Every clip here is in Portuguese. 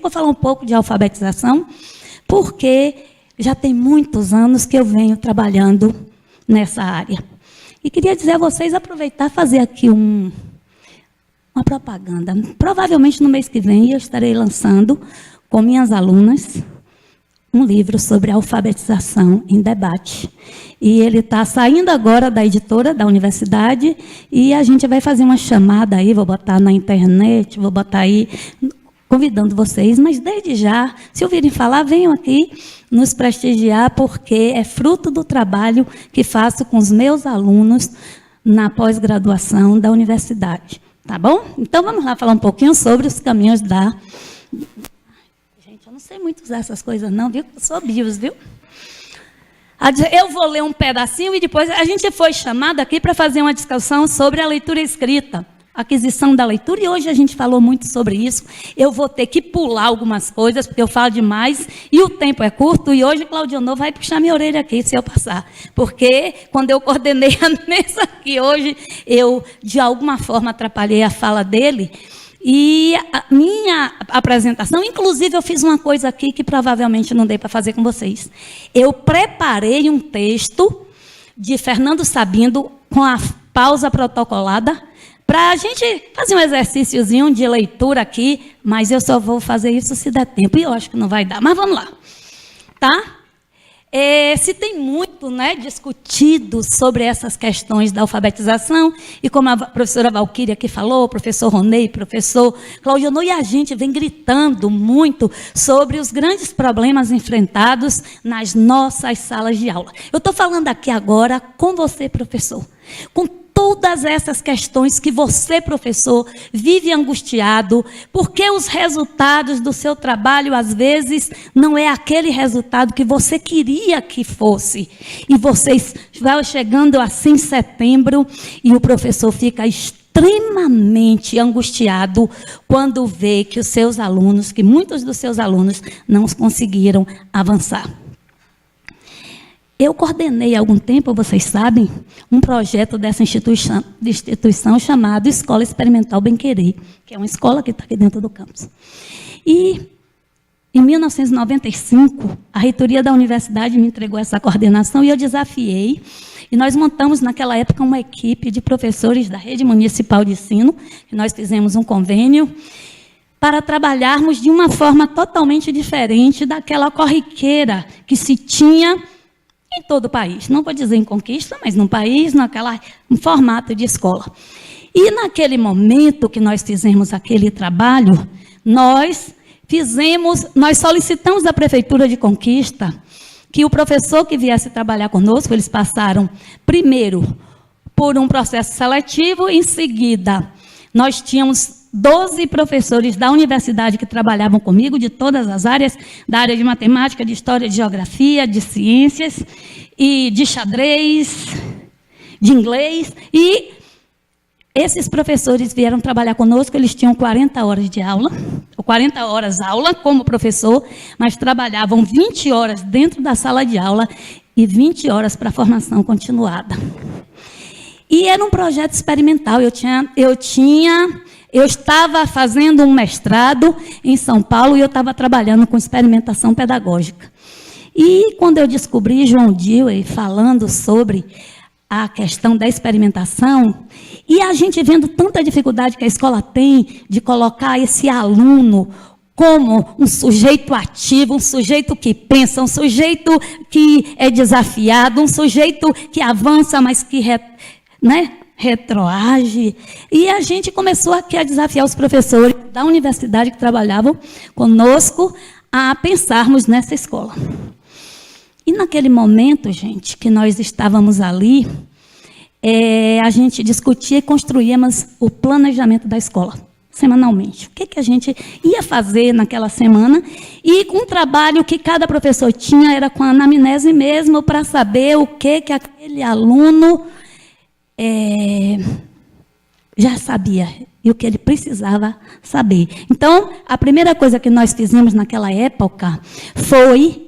vou falar um pouco de alfabetização, porque já tem muitos anos que eu venho trabalhando nessa área. E queria dizer a vocês, aproveitar e fazer aqui uma propaganda. Provavelmente no mês que vem eu estarei lançando com minhas alunas um livro sobre alfabetização em debate. E ele está saindo agora da editora, da universidade, e a gente vai fazer uma chamada aí, vou botar na internet, vou botar aí, convidando vocês, mas desde já, se ouvirem falar, venham aqui nos prestigiar, porque é fruto do trabalho que faço com os meus alunos na pós-graduação da universidade. Tá bom? Então, vamos lá falar um pouquinho sobre os caminhos da... Gente, eu não sei muito usar essas coisas não, viu? Eu sou bios, viu? Eu vou ler um pedacinho e depois a gente foi chamado aqui para fazer uma discussão sobre a leitura escrita, aquisição da leitura, e hoje a gente falou muito sobre isso. Eu vou ter que pular algumas coisas, porque eu falo demais, e o tempo é curto, e hoje Claudionor vai puxar minha orelha aqui, se eu passar. Porque quando eu coordenei a mesa aqui hoje, eu, de alguma forma, atrapalhei a fala dele, e a minha apresentação, inclusive, eu fiz uma coisa aqui que provavelmente não dei para fazer com vocês. Eu preparei um texto de Fernando Sabino, com a pausa protocolada, para a gente fazer um exercíciozinho de leitura aqui, mas eu só vou fazer isso se der tempo, e eu acho que não vai dar, mas vamos lá. Tá? Se tem muito, né, discutido sobre essas questões da alfabetização, e como a professora Valquíria aqui falou, o professor Ronei, professor Claudionor, e a gente vem gritando muito sobre os grandes problemas enfrentados nas nossas salas de aula. Eu estou falando aqui agora com você, professor, com todas essas questões que você, professor, vive angustiado, porque os resultados do seu trabalho, às vezes, não é aquele resultado que você queria que fosse. E vocês vão chegando assim em setembro, e o professor fica extremamente angustiado quando vê que os seus alunos, que muitos dos seus alunos não conseguiram avançar. Eu coordenei há algum tempo, vocês sabem, um projeto dessa instituição chamado Escola Experimental Bem Querer, que é uma escola que está aqui dentro do campus. E, em 1995, a reitoria da universidade me entregou essa coordenação e eu desafiei. E nós montamos, naquela época, uma equipe de professores da Rede Municipal de Ensino, que nós fizemos um convênio, para trabalharmos de uma forma totalmente diferente daquela corriqueira que se tinha em todo o país. Não vou dizer em Conquista, mas no país, um formato de escola. E naquele momento que nós fizemos aquele trabalho, nós solicitamos da Prefeitura de Conquista que o professor que viesse trabalhar conosco, eles passaram primeiro por um processo seletivo, em seguida nós tínhamos 12 professores da universidade que trabalhavam comigo, de todas as áreas, da área de matemática, de história, de geografia, de ciências, e de xadrez, de inglês. E esses professores vieram trabalhar conosco, eles tinham 40 horas de aula, ou 40 horas aula como professor, mas trabalhavam 20 horas dentro da sala de aula e 20 horas para a formação continuada. E era um projeto experimental. Eu estava fazendo um mestrado em São Paulo e eu estava trabalhando com experimentação pedagógica. E quando eu descobri João Dewey falando sobre a questão da experimentação, e a gente vendo tanta dificuldade que a escola tem de colocar esse aluno como um sujeito ativo, um sujeito que pensa, um sujeito que é desafiado, um sujeito que avança, mas que retroage. E a gente começou aqui a desafiar os professores da universidade que trabalhavam conosco a pensarmos nessa escola. E naquele momento, gente, que nós estávamos ali, a gente discutia e construíamos o planejamento da escola, semanalmente. O que a gente ia fazer naquela semana, e com um trabalho que cada professor tinha, era com a anamnese mesmo, para saber o que aquele aluno já sabia e o que ele precisava saber. Então, a primeira coisa que nós fizemos naquela época foi...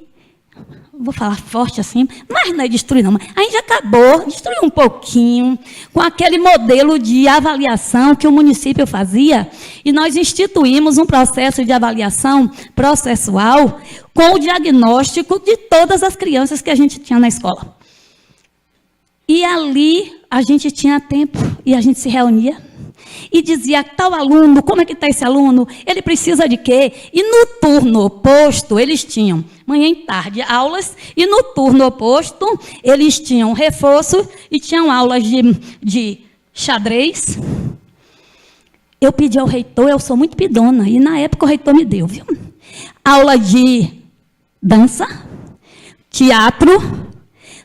vou falar forte assim, mas não é destruir não. A gente acabou, destruiu um pouquinho, com aquele modelo de avaliação que o município fazia, e nós instituímos um processo de avaliação processual com o diagnóstico de todas as crianças que a gente tinha na escola. E ali a gente tinha tempo, e a gente se reunia, e dizia, tal aluno, como é que está esse aluno? Ele precisa de quê? E no turno oposto, eles tinham manhã e tarde aulas, e no turno oposto, eles tinham reforço, e tinham aulas de xadrez. Eu pedi ao reitor, eu sou muito pidona, e na época o reitor me deu, viu? Aula de dança, teatro,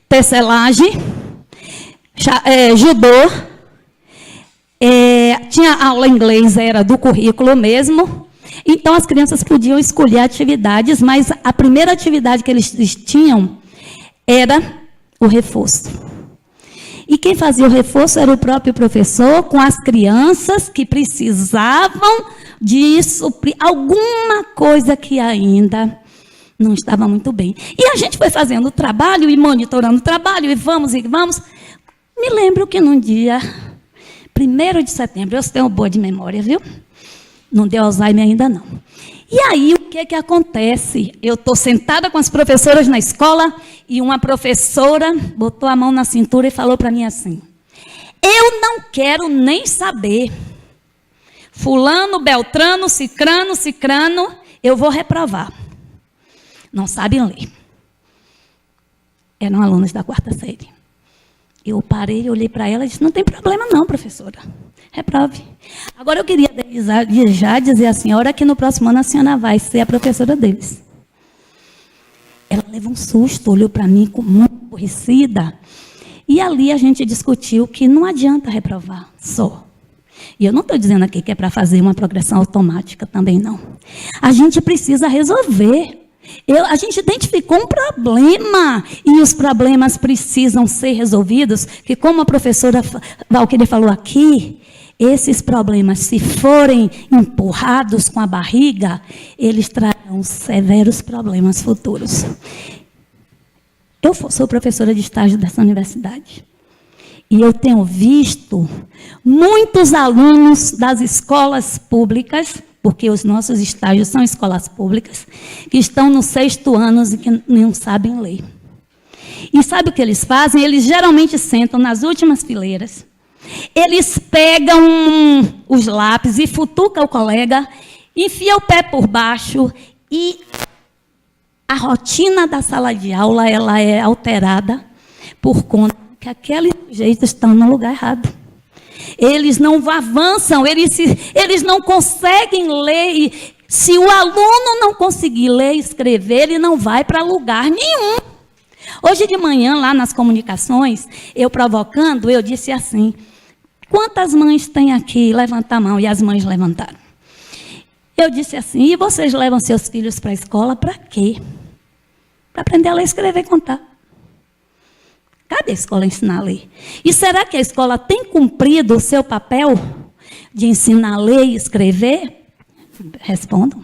tecelagem, judô. Tinha aula em inglês, era do currículo mesmo. Então, as crianças podiam escolher atividades, mas a primeira atividade que eles tinham era o reforço. E quem fazia o reforço era o próprio professor, com as crianças que precisavam de suprir alguma coisa que ainda não estava muito bem. E a gente foi fazendo o trabalho e monitorando o trabalho, e vamos. Me lembro que num dia... 1º de setembro, eu tenho boa de memória, viu? Não deu Alzheimer ainda não. E aí, o que acontece? Eu estou sentada com as professoras na escola e uma professora botou a mão na cintura e falou para mim assim, eu não quero nem saber. Fulano, Beltrano, Cicrano, eu vou reprovar. Não sabem ler. Eram alunos da 4ª série. Eu parei, olhei para ela e disse, não tem problema não, professora. Reprove. Agora, eu queria já dizer assim, a hora que no próximo ano a senhora vai ser a professora deles. Ela levou um susto, olhou para mim com muito aborrecida. E ali a gente discutiu que não adianta reprovar só. E eu não estou dizendo aqui que é para fazer uma progressão automática também, não. A gente precisa resolver. A gente identificou um problema e os problemas precisam ser resolvidos, que como a professora Valquíria falou aqui, esses problemas, se forem empurrados com a barriga, eles trarão severos problemas futuros. Eu sou professora de estágio dessa universidade e eu tenho visto muitos alunos das escolas públicas, porque os nossos estágios são escolas públicas, que estão no 6º ano e que não sabem ler. E sabe o que eles fazem? Eles geralmente sentam nas últimas fileiras, eles pegam os lápis e futucam o colega, enfia o pé por baixo e a rotina da sala de aula ela é alterada por conta que aqueles sujeitos estão no lugar errado. Eles não avançam, eles não conseguem ler. E se o aluno não conseguir ler e escrever, ele não vai para lugar nenhum. Hoje de manhã, lá nas comunicações, eu provocando, eu disse assim, quantas mães tem aqui? Levanta a mão. E as mães levantaram. Eu disse assim, e vocês levam seus filhos para a escola para quê? Para aprender a ler, escrever e contar. Cadê a escola ensinar a ler? E será que a escola tem cumprido o seu papel de ensinar a ler e escrever? Respondam.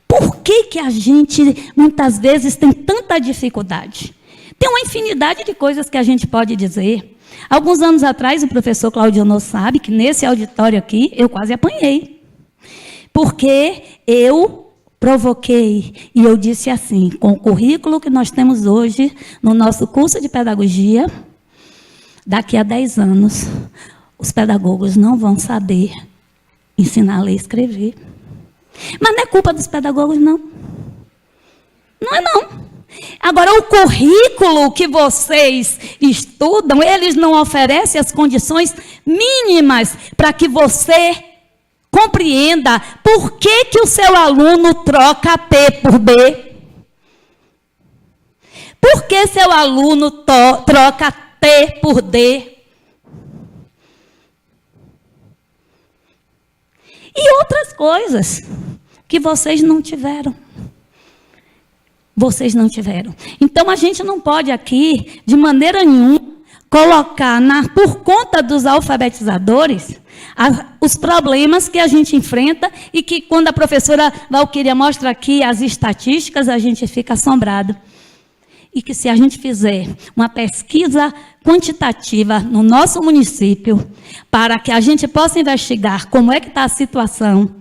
Por que a gente, muitas vezes, tem tanta dificuldade? Tem uma infinidade de coisas que a gente pode dizer. Alguns anos atrás, o professor Claudionor sabe que nesse auditório aqui, eu quase apanhei. Porque eu provoquei e eu disse assim, com o currículo que nós temos hoje no nosso curso de pedagogia, daqui a 10 anos, os pedagogos não vão saber ensinar a ler e escrever. Mas não é culpa dos pedagogos, não. Não é, não. Agora, o currículo que vocês estudam, eles não oferecem as condições mínimas para que você compreenda por que o seu aluno troca P por B. Por que seu aluno troca T por D? E outras coisas que vocês não tiveram. Vocês não tiveram. Então, a gente não pode aqui, de maneira nenhuma, colocar, por conta dos alfabetizadores, os problemas que a gente enfrenta e que, quando a professora Valquíria mostra aqui as estatísticas, a gente fica assombrado. E que, se a gente fizer uma pesquisa quantitativa no nosso município, para que a gente possa investigar como é que está a situação,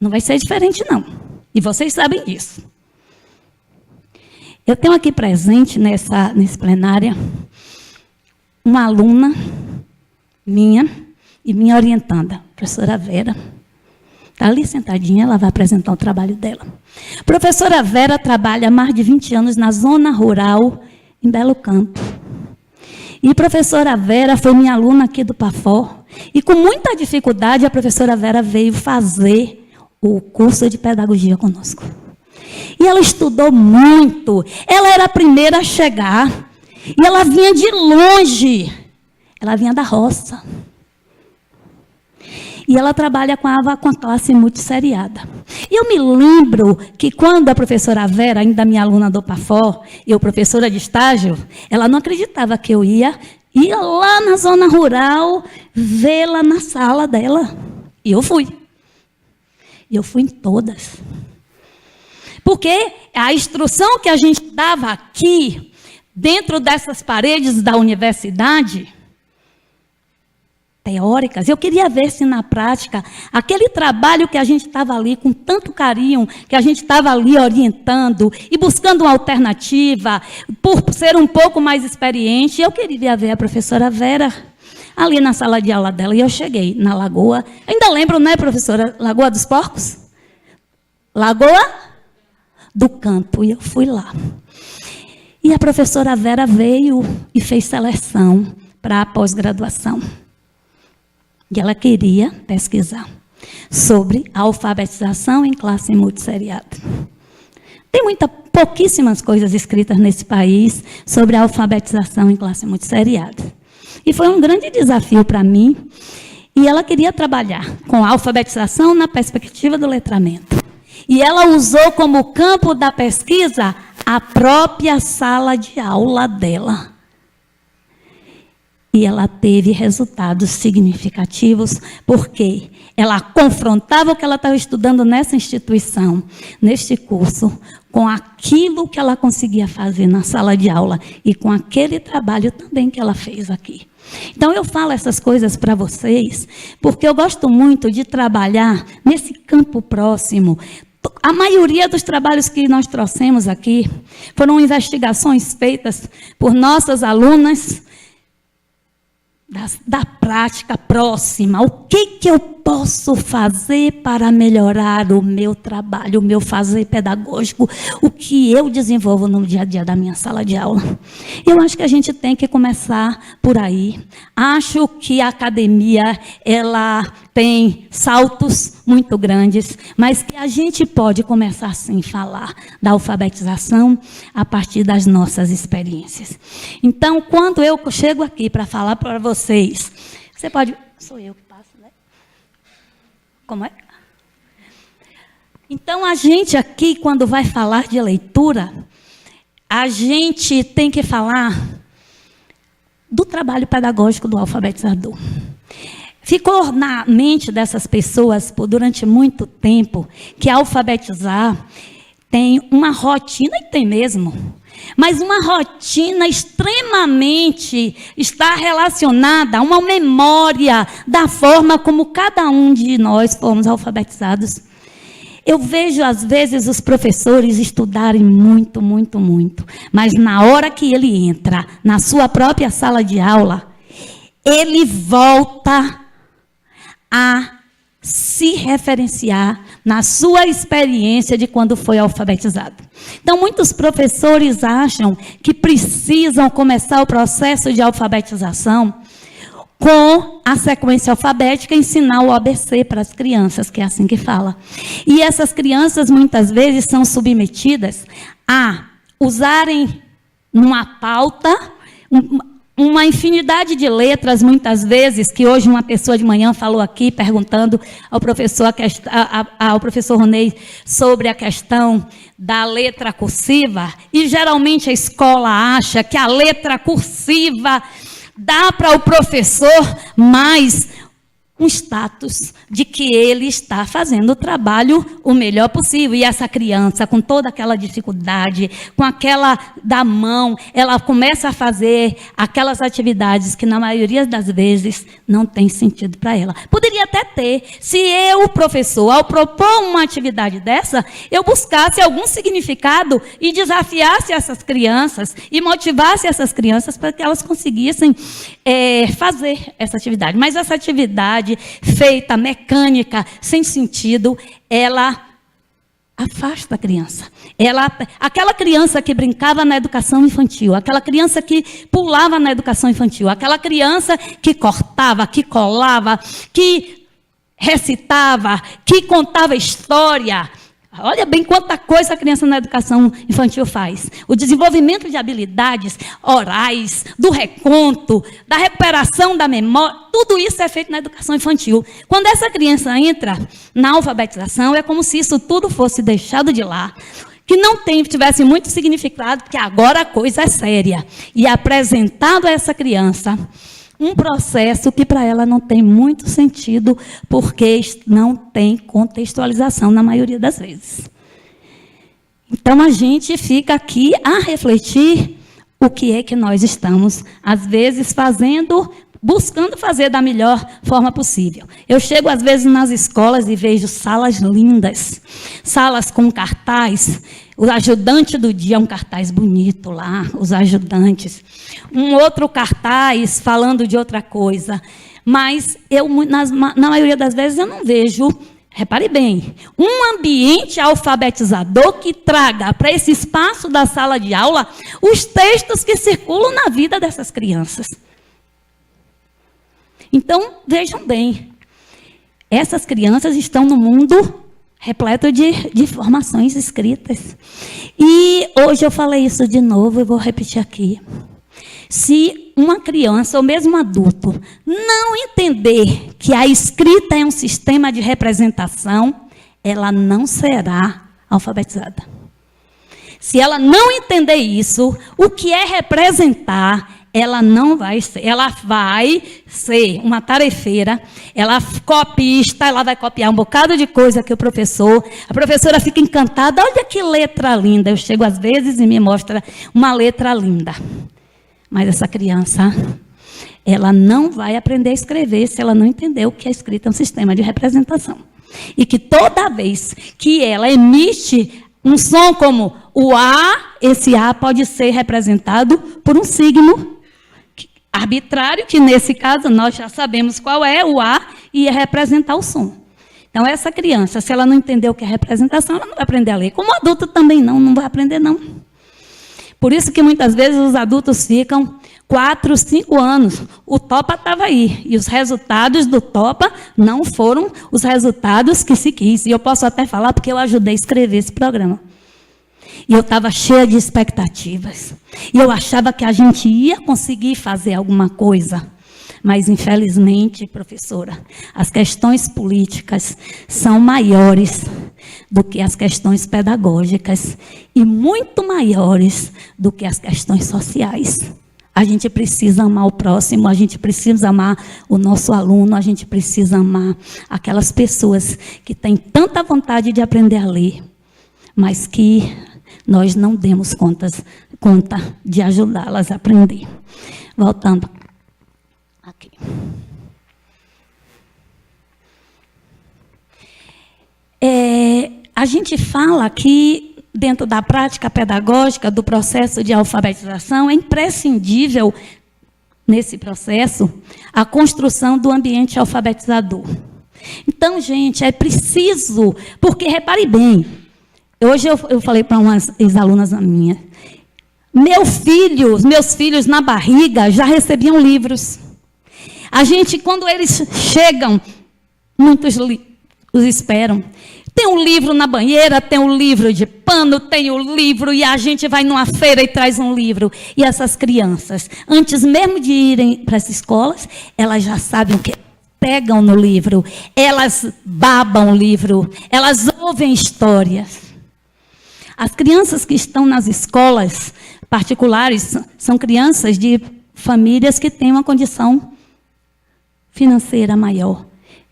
não vai ser diferente, não. E vocês sabem disso. Eu tenho aqui presente, nesse plenário, uma aluna minha e minha orientanda, a professora Vera. Está ali sentadinha, ela vai apresentar o trabalho dela. A professora Vera trabalha há mais de 20 anos na zona rural, em Belo Campo. E a professora Vera foi minha aluna aqui do PAFOR. E com muita dificuldade, a professora Vera veio fazer o curso de pedagogia conosco. E ela estudou muito. Ela era a primeira a chegar. E ela vinha de longe. Ela vinha da roça. E ela trabalha com a classe multisseriada. E eu me lembro que, quando a professora Vera, ainda minha aluna do PAFOR, eu professora de estágio, ela não acreditava que eu ia lá na zona rural, vê-la na sala dela. E eu fui. E eu fui em todas. Porque a instrução que a gente dava aqui, dentro dessas paredes da universidade, teóricas, eu queria ver se na prática, aquele trabalho que a gente estava ali com tanto carinho, que a gente estava ali orientando e buscando uma alternativa, por ser um pouco mais experiente, eu queria ver a professora Vera ali na sala de aula dela. E eu cheguei na Lagoa, ainda lembro, né, professora? Lagoa dos Porcos? Lagoa do Campo, e eu fui lá. E a professora Vera veio e fez seleção para a pós-graduação. E ela queria pesquisar sobre a alfabetização em classe multisseriada. Tem pouquíssimas coisas escritas nesse país sobre a alfabetização em classe multisseriada. E foi um grande desafio para mim. E ela queria trabalhar com a alfabetização na perspectiva do letramento. E ela usou como campo da pesquisa a própria sala de aula dela. E ela teve resultados significativos, porque ela confrontava o que ela estava estudando nessa instituição, neste curso, com aquilo que ela conseguia fazer na sala de aula e com aquele trabalho também que ela fez aqui. Então, eu falo essas coisas para vocês, porque eu gosto muito de trabalhar nesse campo próximo. A maioria dos trabalhos que nós trouxemos aqui foram investigações feitas por nossas alunas, da prática próxima. O que eu posso fazer para melhorar o meu trabalho, o meu fazer pedagógico, o que eu desenvolvo no dia a dia da minha sala de aula? Eu acho que a gente tem que começar por aí. Acho que a academia, ela tem saltos muito grandes, mas que a gente pode começar, sim, a falar da alfabetização a partir das nossas experiências. Então, quando eu chego aqui para falar para vocês, você pode... Sou eu que passo, né? Como é? Então, a gente aqui, quando vai falar de leitura, a gente tem que falar do trabalho pedagógico do alfabetizador. Ficou na mente dessas pessoas, durante muito tempo, que alfabetizar tem uma rotina, e tem mesmo, mas uma rotina extremamente está relacionada a uma memória da forma como cada um de nós fomos alfabetizados. Eu vejo, às vezes, os professores estudarem muito, muito, muito, mas na hora que ele entra na sua própria sala de aula, ele volta a se referenciar na sua experiência de quando foi alfabetizado. Então, muitos professores acham que precisam começar o processo de alfabetização com a sequência alfabética, ensinar o ABC para as crianças, que é assim que fala. E essas crianças, muitas vezes, são submetidas a usarem numa pauta uma infinidade de letras, muitas vezes, que hoje uma pessoa de manhã falou aqui, perguntando ao professor Ronei sobre a questão da letra cursiva, e geralmente a escola acha que a letra cursiva dá para o professor mais um status de que ele está fazendo o trabalho o melhor possível. E essa criança, com toda aquela dificuldade, com aquela da mão, ela começa a fazer aquelas atividades que, na maioria das vezes, não tem sentido para ela. Poderia até ter, se eu, professor, ao propor uma atividade dessa, eu buscasse algum significado e desafiasse essas crianças e motivasse essas crianças para que elas conseguissem fazer essa atividade. Mas essa atividade feita, mecânica, sem sentido, ela afasta a criança. Aquela criança que brincava na educação infantil, aquela criança que pulava na educação infantil, aquela criança que cortava, que colava, que recitava, que contava história. Olha bem quanta coisa a criança na educação infantil faz. O desenvolvimento de habilidades orais, do reconto, da recuperação da memória, tudo isso é feito na educação infantil. Quando essa criança entra na alfabetização, é como se isso tudo fosse deixado de lá, que não tivesse muito significado, porque agora a coisa é séria. E apresentado a essa criança um processo que para ela não tem muito sentido, porque não tem contextualização na maioria das vezes. Então, a gente fica aqui a refletir o que é que nós estamos, às vezes, buscando fazer da melhor forma possível. Eu chego, às vezes, nas escolas e vejo salas lindas, salas com cartaz. O ajudante do dia, um cartaz bonito lá, os ajudantes. Um outro cartaz falando de outra coisa. Mas, na maioria das vezes, eu não vejo, repare bem, um ambiente alfabetizador que traga para esse espaço da sala de aula os textos que circulam na vida dessas crianças. Então, vejam bem, essas crianças estão no mundo repleto de informações escritas. E hoje eu falei isso de novo, eu vou repetir aqui. Se uma criança, ou mesmo um adulto, não entender que a escrita é um sistema de representação, ela não será alfabetizada. Se ela não entender isso, o que é representar, ela não vai ser. Ela vai ser uma tarefeira, ela copista, ela vai copiar um bocado de coisa que a professora fica encantada. Olha que letra linda. Eu chego às vezes e me mostra uma letra linda. Mas essa criança, ela não vai aprender a escrever se ela não entender o que é escrita, é um sistema de representação. E que toda vez que ela emite um som como o A, esse A pode ser representado por um signo arbitrário, que nesse caso nós já sabemos qual é, o A, e é representar o som. Então, essa criança, se ela não entender o que é representação, ela não vai aprender a ler. Como adulto também não vai aprender, não. Por isso que muitas vezes os adultos ficam 4, 5 anos. O TOPA estava aí, e os resultados do TOPA não foram os resultados que se quis. E eu posso até falar porque eu ajudei a escrever esse programa. E eu estava cheia de expectativas. E eu achava que a gente ia conseguir fazer alguma coisa. Mas, infelizmente, professora, as questões políticas são maiores do que as questões pedagógicas e muito maiores do que as questões sociais. A gente precisa amar o próximo, a gente precisa amar o nosso aluno, a gente precisa amar aquelas pessoas que têm tanta vontade de aprender a ler, mas que nós não demos conta de ajudá-las a aprender. Voltando aqui. A gente fala que, dentro da prática pedagógica, do processo de alfabetização, é imprescindível, nesse processo, a construção do ambiente alfabetizador. Então, gente, é preciso, porque, repare bem, hoje eu falei para umas ex-alunas minhas, meus filhos na barriga já recebiam livros. A gente, quando eles chegam, muitos os esperam. Tem um livro na banheira, tem um livro de pano, tem um livro, e a gente vai numa feira e traz um livro. E essas crianças, antes mesmo de irem para as escolas, elas já sabem o que pegam no livro, elas babam o livro, elas ouvem histórias. As crianças que estão nas escolas particulares são crianças de famílias que têm uma condição financeira maior.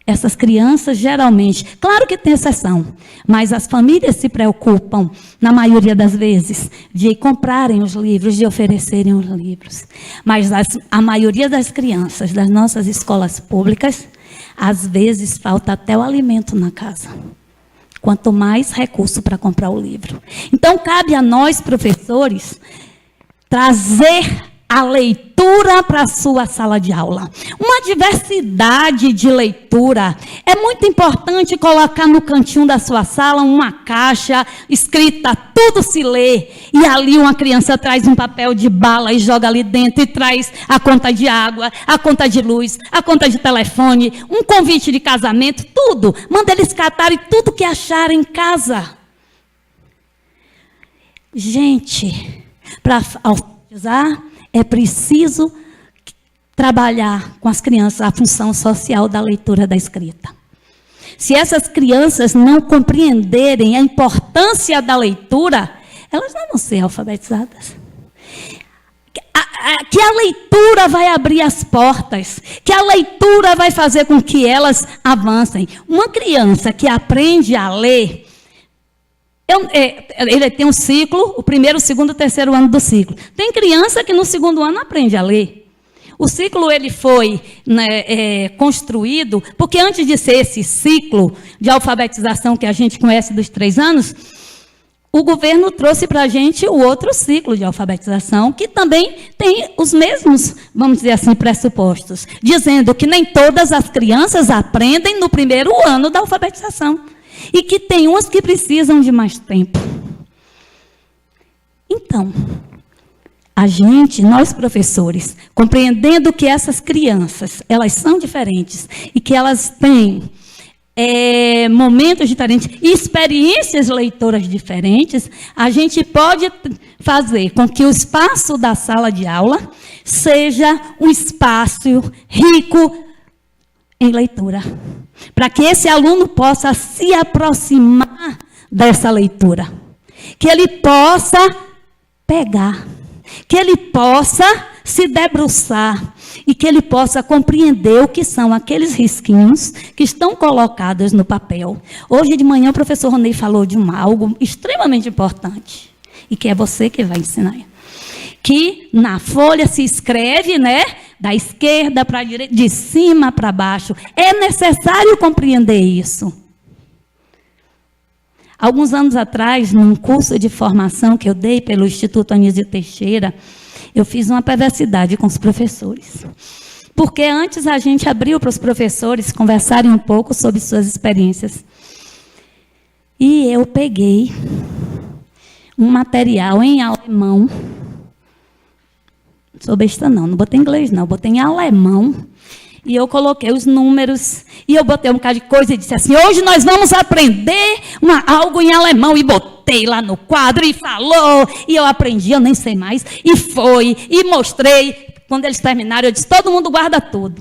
Essas crianças, geralmente, claro que tem exceção, mas as famílias se preocupam, na maioria das vezes, de comprarem os livros, de oferecerem os livros. Mas a maioria das crianças das nossas escolas públicas, às vezes, falta até o alimento na casa. Quanto mais recurso para comprar o livro. Então, cabe a nós, professores, trazer a leitura para a sua sala de aula. Uma diversidade de leitura. É muito importante colocar no cantinho da sua sala uma caixa escrita, tudo se lê. E ali uma criança traz um papel de bala e joga ali dentro e traz a conta de água, a conta de luz, a conta de telefone, um convite de casamento, tudo. Manda eles catarem tudo que acharem em casa. Gente, para alfabetizar, é preciso trabalhar com as crianças a função social da leitura e da escrita. Se essas crianças não compreenderem a importância da leitura, elas não vão ser alfabetizadas. Que a leitura vai abrir as portas, que a leitura vai fazer com que elas avancem. Uma criança que aprende a ler, ele tem um ciclo, o primeiro, o segundo, o terceiro ano do ciclo. Tem criança que no segundo ano aprende a ler. O ciclo ele foi construído, porque antes de ser esse ciclo de alfabetização que a gente conhece dos 3 anos, o governo trouxe para a gente o outro ciclo de alfabetização, que também tem os mesmos, vamos dizer assim, pressupostos, dizendo que nem todas as crianças aprendem no primeiro ano da alfabetização. E que tem umas que precisam de mais tempo. Então, nós professores, compreendendo que essas crianças, elas são diferentes e que elas têm momentos diferentes, experiências leitoras diferentes, a gente pode fazer com que o espaço da sala de aula seja um espaço rico em leitura, para que esse aluno possa se aproximar dessa leitura, que ele possa pegar, que ele possa se debruçar e que ele possa compreender o que são aqueles risquinhos que estão colocados no papel. Hoje de manhã o professor Ronei falou de algo extremamente importante, e que é você que vai ensinar. Que na folha se escreve, da esquerda para a direita, de cima para baixo. É necessário compreender isso. Alguns anos atrás, num curso de formação que eu dei pelo Instituto Anísio Teixeira, eu fiz uma perversidade com os professores. Porque antes a gente abriu para os professores conversarem um pouco sobre suas experiências. E eu peguei um material em alemão. Não sou besta não botei em inglês não, botei em alemão. E eu coloquei os números, e eu botei um bocado de coisa e disse assim, hoje nós vamos aprender algo em alemão. E botei lá no quadro e falou, e eu aprendi, eu nem sei mais. E foi, e mostrei. Quando eles terminaram, eu disse, todo mundo guarda tudo.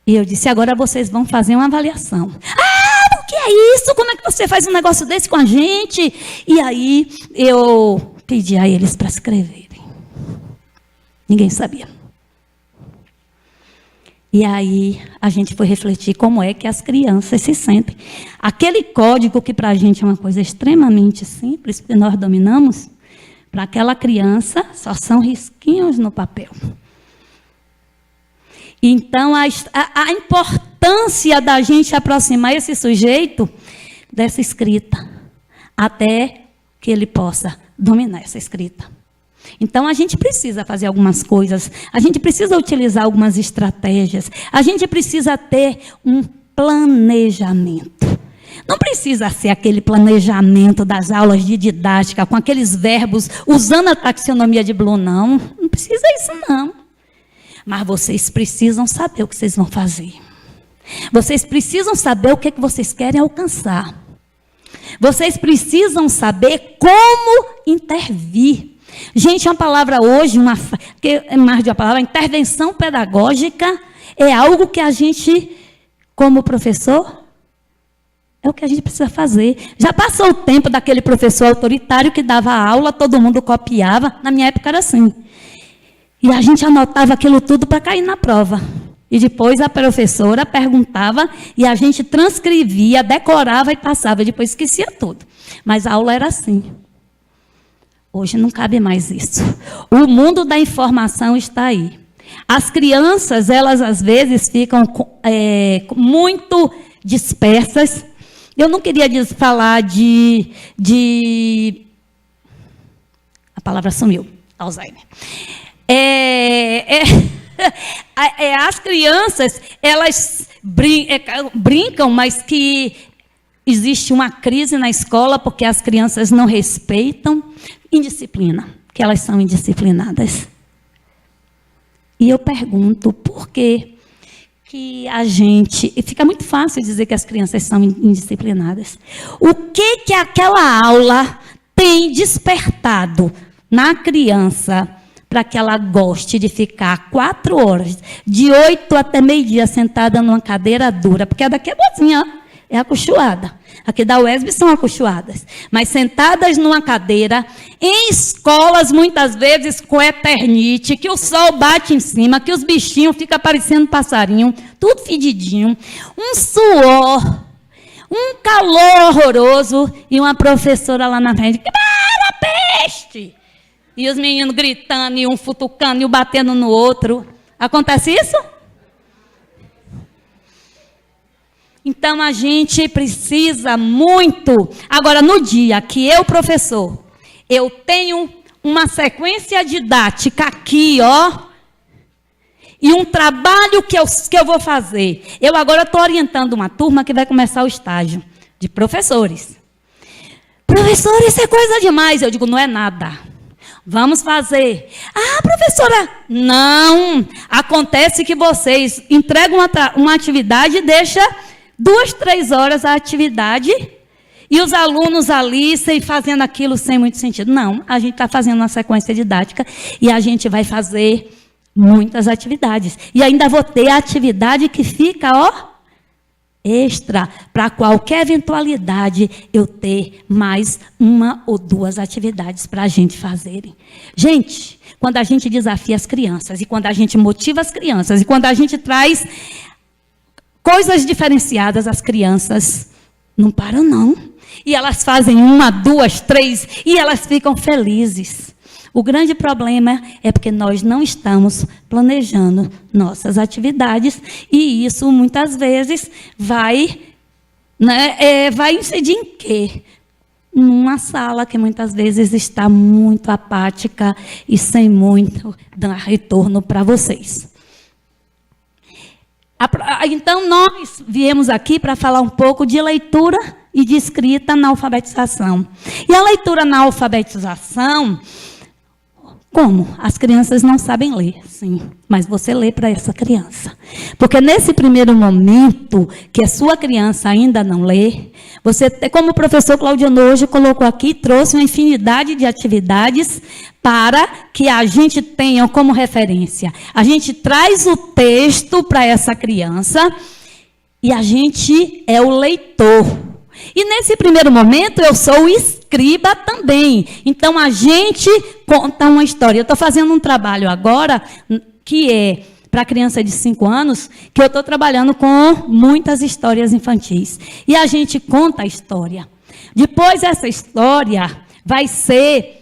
E eu disse, agora vocês vão fazer uma avaliação. Ah, o que é isso? Como é que você faz um negócio desse com a gente? E aí eu pedi a eles para escreverem. Ninguém sabia. E aí a gente foi refletir como é que as crianças se sentem. Aquele código que para a gente é uma coisa extremamente simples, que nós dominamos, para aquela criança só são risquinhos no papel. Então a importância da gente aproximar esse sujeito dessa escrita, até que ele possa dominar essa escrita. Então, a gente precisa fazer algumas coisas, a gente precisa utilizar algumas estratégias, a gente precisa ter um planejamento. Não precisa ser aquele planejamento das aulas de didática, com aqueles verbos, usando a taxonomia de Bloom, não. Não precisa isso, não. Mas vocês precisam saber o que vocês vão fazer. Vocês precisam saber o que vocês querem alcançar. Vocês precisam saber como intervir. Gente, uma palavra hoje, que é mais de uma palavra, intervenção pedagógica é algo que a gente, como professor, é o que a gente precisa fazer. Já passou o tempo daquele professor autoritário que dava aula, todo mundo copiava. Na minha época era assim. E a gente anotava aquilo tudo para cair na prova. E depois a professora perguntava e a gente transcrevia, decorava e passava. Depois esquecia tudo. Mas a aula era assim. Hoje não cabe mais isso. O mundo da informação está aí. As crianças, elas às vezes ficam muito dispersas. Eu não queria falar a palavra sumiu, Alzheimer. As crianças, elas brincam, mas que existe uma crise na escola porque as crianças não respeitam indisciplina, que elas são indisciplinadas. E eu pergunto, por que a gente... Fica muito fácil dizer que as crianças são indisciplinadas. O que aquela aula tem despertado na criança para que ela goste de ficar 4 horas, de 8 até meio-dia, sentada numa cadeira dura? Porque a daqui é boazinha, é acolchoada. Aqui da UESB são acolchoadas. Mas sentadas numa cadeira, em escolas, muitas vezes, com eternite, que o sol bate em cima, que os bichinhos ficam parecendo passarinho, tudo fedidinho, um suor, um calor horroroso, e uma professora lá na frente, para, peste! E os meninos gritando, e um futucando, e um batendo no outro. Acontece isso? Então, a gente precisa muito... Agora, no dia que eu, professor, eu tenho uma sequência didática aqui, ó, e um trabalho que eu vou fazer. Eu agora estou orientando uma turma que vai começar o estágio de professores. Professor, isso é coisa demais. Eu digo, não é nada. Vamos fazer. Ah, professora, não. Acontece que vocês entregam uma atividade e deixam 2, 3 horas a atividade e os alunos ali fazendo aquilo sem muito sentido. Não, a gente está fazendo uma sequência didática e a gente vai fazer muitas atividades. E ainda vou ter a atividade que fica, ó, extra, para qualquer eventualidade eu ter mais 1 ou 2 atividades para a gente fazerem. Gente, quando a gente desafia as crianças, e quando a gente motiva as crianças, e quando a gente traz coisas diferenciadas, as crianças não param, não. E elas fazem 1, 2, 3, e elas ficam felizes. O grande problema é porque nós não estamos planejando nossas atividades, e isso, muitas vezes, vai incidir em quê? Numa sala que, muitas vezes, está muito apática e sem muito dar retorno para vocês. Então, nós viemos aqui para falar um pouco de leitura e de escrita na alfabetização. E a leitura na alfabetização, como? As crianças não sabem ler, sim, mas você lê para essa criança. Porque nesse primeiro momento, que a sua criança ainda não lê, você, como o professor Claudiano hoje colocou aqui, trouxe uma infinidade de atividades para que a gente tenha como referência. A gente traz o texto para essa criança e a gente é o leitor. E nesse primeiro momento eu sou o escriba também. Então a gente conta uma história. Eu estou fazendo um trabalho agora que é para criança de 5 anos, que eu estou trabalhando com muitas histórias infantis. E a gente conta a história. Depois essa história vai ser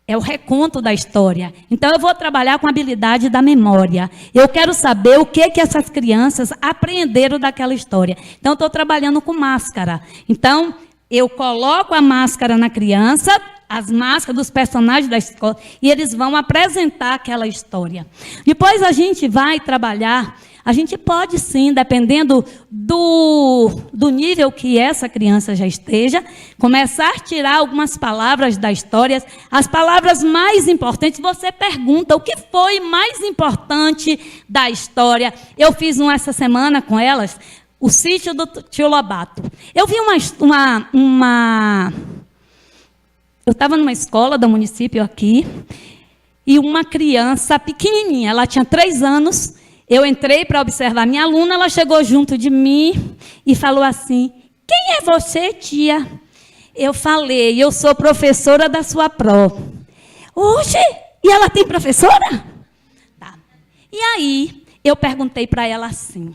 o reconto da história. Então, eu vou trabalhar com a habilidade da memória. Eu quero saber o que essas crianças aprenderam daquela história. Então, eu estou trabalhando com máscara. Então, eu coloco a máscara na criança, as máscaras dos personagens da escola, e eles vão apresentar aquela história. Depois, a gente vai trabalhar. A gente pode, sim, dependendo do nível que essa criança já esteja, começar a tirar algumas palavras da história. As palavras mais importantes, você pergunta o que foi mais importante da história. Eu fiz essa semana com elas, o sítio do tio Lobato. Eu vi eu estava numa escola do município aqui, e uma criança pequenininha, ela tinha 3 anos. Eu entrei para observar minha aluna, ela chegou junto de mim e falou assim: quem é você, tia? Eu falei: eu sou professora da sua pró. Oxe, e ela tem professora? E aí, eu perguntei para ela assim,